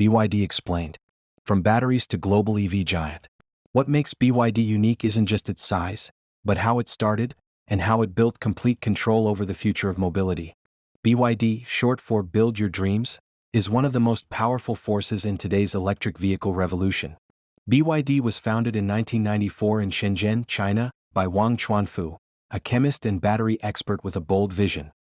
BYD explained. From batteries to global EV giant. What makes BYD unique isn't just its size, but how it started and how it built complete control over the future of mobility. BYD, short for Build Your Dreams, is one of the most powerful forces in today's electric vehicle revolution. BYD was founded in 1994 in Shenzhen, China, by Wang Chuanfu, a chemist and battery expert with a bold vision.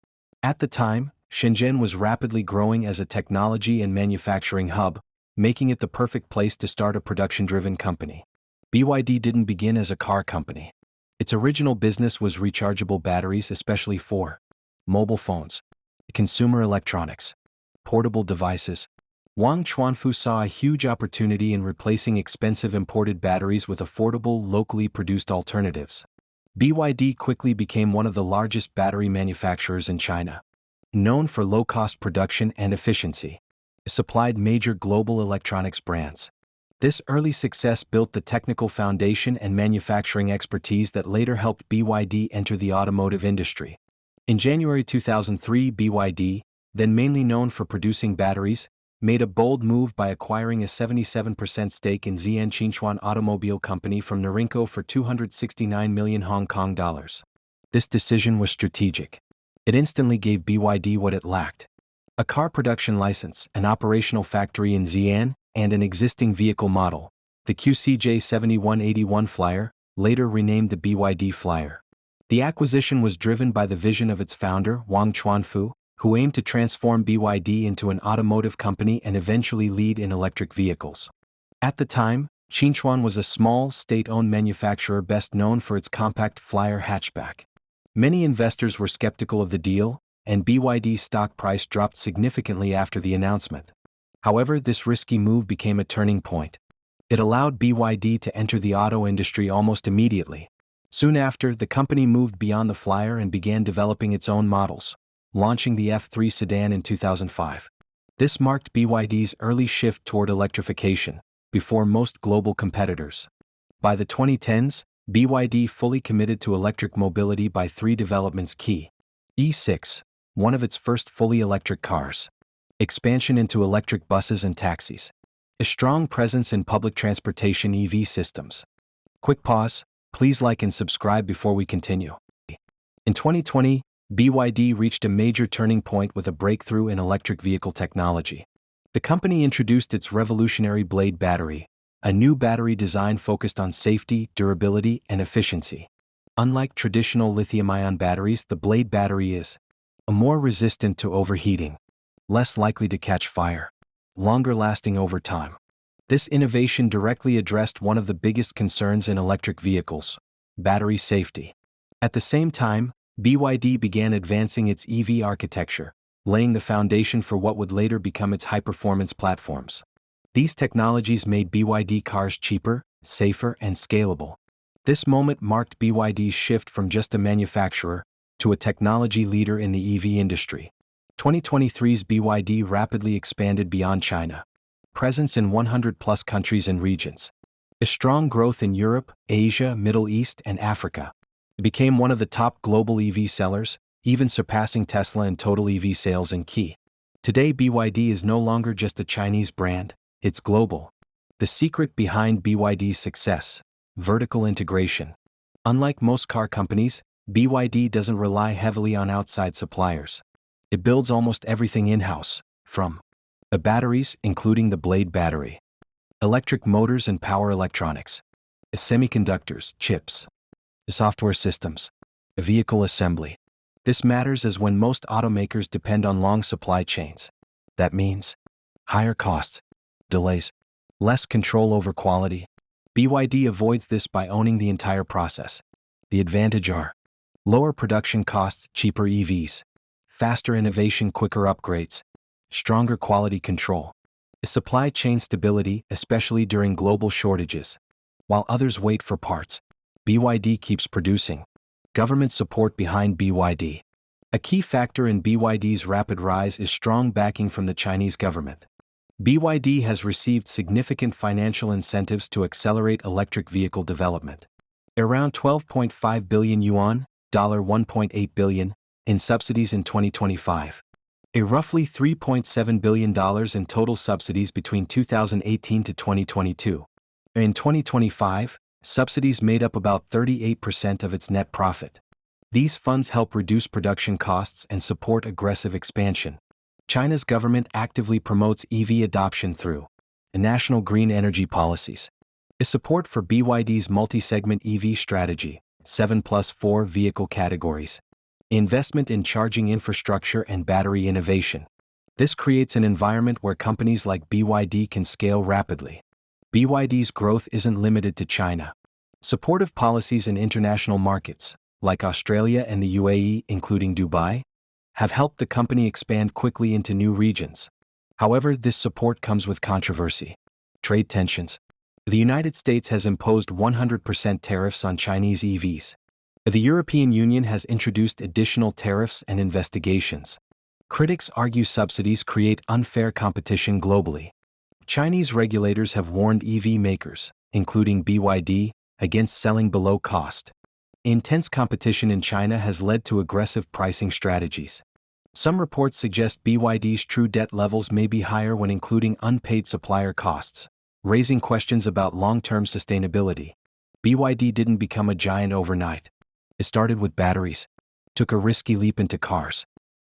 At the time, Shenzhen was rapidly growing as a technology and manufacturing hub, making it the perfect place to start a production-driven company. BYD didn't begin as a car company. Its original business was rechargeable batteries, especially for mobile phones, consumer electronics, portable devices. Wang Chuanfu saw a huge opportunity in replacing expensive imported batteries with affordable, locally produced alternatives. BYD quickly became one of the largest battery manufacturers in China. Known for low-cost production and efficiency, it supplied major global electronics brands. This early success built the technical foundation and manufacturing expertise that later helped BYD enter the automotive industry. In January 2003, BYD, then mainly known for producing batteries, made a bold move by acquiring a 77% stake in Xi'an Qinchuan Automobile Company from Norinco for 269 million Hong Kong dollars. This decision was strategic. It instantly gave BYD what it lacked: a car production license, an operational factory in Xi'an, and an existing vehicle model, the QCJ7181 Flyer, later renamed the BYD Flyer. The acquisition was driven by the vision of its founder, Wang Chuanfu, who aimed to transform BYD into an automotive company and eventually lead in electric vehicles. At the time, Qinchuan was a small, state-owned manufacturer best known for its compact Flyer hatchback. Many investors were skeptical of the deal, and BYD's stock price dropped significantly after the announcement. However, this risky move became a turning point. It allowed BYD to enter the auto industry almost immediately. Soon after, the company moved beyond the Flyer and began developing its own models, launching the F3 sedan in 2005. This marked BYD's early shift toward electrification, before most global competitors. By the 2010s, BYD fully committed to electric mobility by three developments: key E6, one of its first fully electric cars; expansion into electric buses and taxis; a strong presence in public transportation EV systems. Quick pause, please like and subscribe before we continue. In 2020, BYD reached a major turning point with a breakthrough in electric vehicle technology. The company introduced its revolutionary Blade battery, a new battery design focused on safety, durability, and efficiency. Unlike traditional lithium-ion batteries, the Blade battery is more resistant to overheating, less likely to catch fire, longer lasting over time. This innovation directly addressed one of the biggest concerns in electric vehicles: battery safety. At the same time, BYD began advancing its EV architecture, laying the foundation for what would later become its high-performance platforms. These technologies made BYD cars cheaper, safer, and scalable. This moment marked BYD's shift from just a manufacturer to a technology leader in the EV industry. 2023's BYD rapidly expanded beyond China. Presence in 100-plus countries and regions. A strong growth in Europe, Asia, Middle East, and Africa. It became one of the top global EV sellers, even surpassing Tesla in total EV sales and key. Today, BYD is no longer just a Chinese brand, it's global. The secret behind BYD's success: vertical integration. Unlike most car companies, BYD doesn't rely heavily on outside suppliers. It builds almost everything in-house, from batteries, including the Blade battery, electric motors and power electronics, semiconductors, chips, software systems, vehicle assembly. This matters as when most automakers depend on long supply chains. That means higher costs, delays, less control over quality. BYD avoids this by owning the entire process. The advantage are lower production costs, cheaper EVs, faster innovation, quicker upgrades, stronger quality control, supply chain stability, especially during global shortages. While others wait for parts, BYD keeps producing. Government support behind BYD. A key factor in BYD's rapid rise is strong backing from the Chinese government. BYD has received significant financial incentives to accelerate electric vehicle development. Around 12.5 billion yuan, $1.8 billion, in subsidies in 2025. A roughly $3.7 billion in total subsidies between 2018 to 2022. In 2025, subsidies made up about 38% of its net profit. These funds help reduce production costs and support aggressive expansion. China's government actively promotes EV adoption through national green energy policies, a support for BYD's multi-segment EV strategy, 7+4 vehicle categories, investment in charging infrastructure and battery innovation. This creates an environment where companies like BYD can scale rapidly. BYD's growth isn't limited to China. Supportive policies in international markets, like Australia and the UAE, including Dubai, have helped the company expand quickly into new regions. However, this support comes with controversy. Trade tensions. The United States has imposed 100% tariffs on Chinese EVs. The European Union has introduced additional tariffs and investigations. Critics argue subsidies create unfair competition globally. Chinese regulators have warned EV makers, including BYD, against selling below cost. Intense competition in China has led to aggressive pricing strategies. Some reports suggest BYD's true debt levels may be higher when including unpaid supplier costs, raising questions about long-term sustainability. BYD didn't become a giant overnight. It started with batteries, took a risky leap into cars,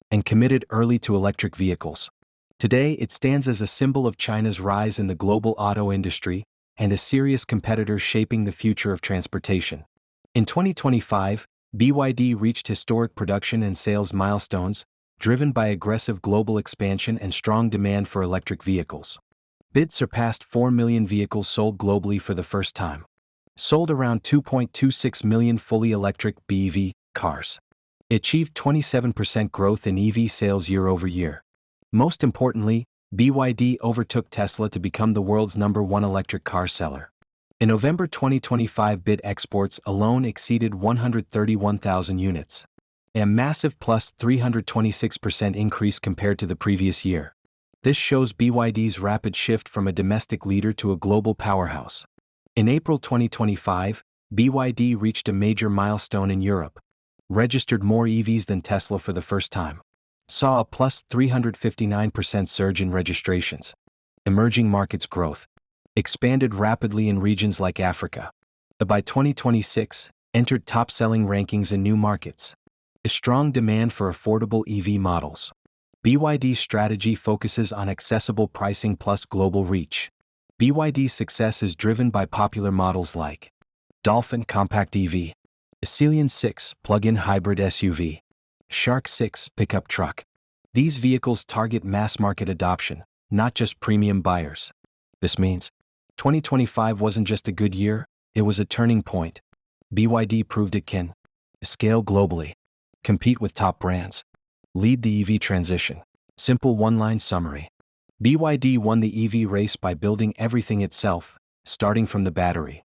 and committed early to electric vehicles. Today, it stands as a symbol of China's rise in the global auto industry and a serious competitor shaping the future of transportation. In 2025, BYD reached historic production and sales milestones, driven by aggressive global expansion and strong demand for electric vehicles. BYD surpassed 4 million vehicles sold globally for the first time. Sold around 2.26 million fully electric BEV cars. It achieved 27% growth in EV sales year over year. Most importantly, BYD overtook Tesla to become the world's #1 electric car seller. In November 2025, BYD exports alone exceeded 131,000 units, a massive plus 326% increase compared to the previous year. This shows BYD's rapid shift from a domestic leader to a global powerhouse. In April 2025, BYD reached a major milestone in Europe, registered more EVs than Tesla for the first time, saw a plus 359% surge in registrations. Emerging markets growth expanded rapidly in regions like Africa. By 2026, entered top-selling rankings in new markets. A strong demand for affordable EV models. BYD's strategy focuses on accessible pricing plus global reach. BYD's success is driven by popular models like Dolphin Compact EV, Celion 6 Plug-in Hybrid SUV, Shark 6 Pickup Truck. These vehicles target mass-market adoption, not just premium buyers. This means 2025 wasn't just a good year, it was a turning point. BYD proved it can scale globally, compete with top brands, lead the EV transition. Simple one-line summary. BYD won the EV race by building everything itself, starting from the battery,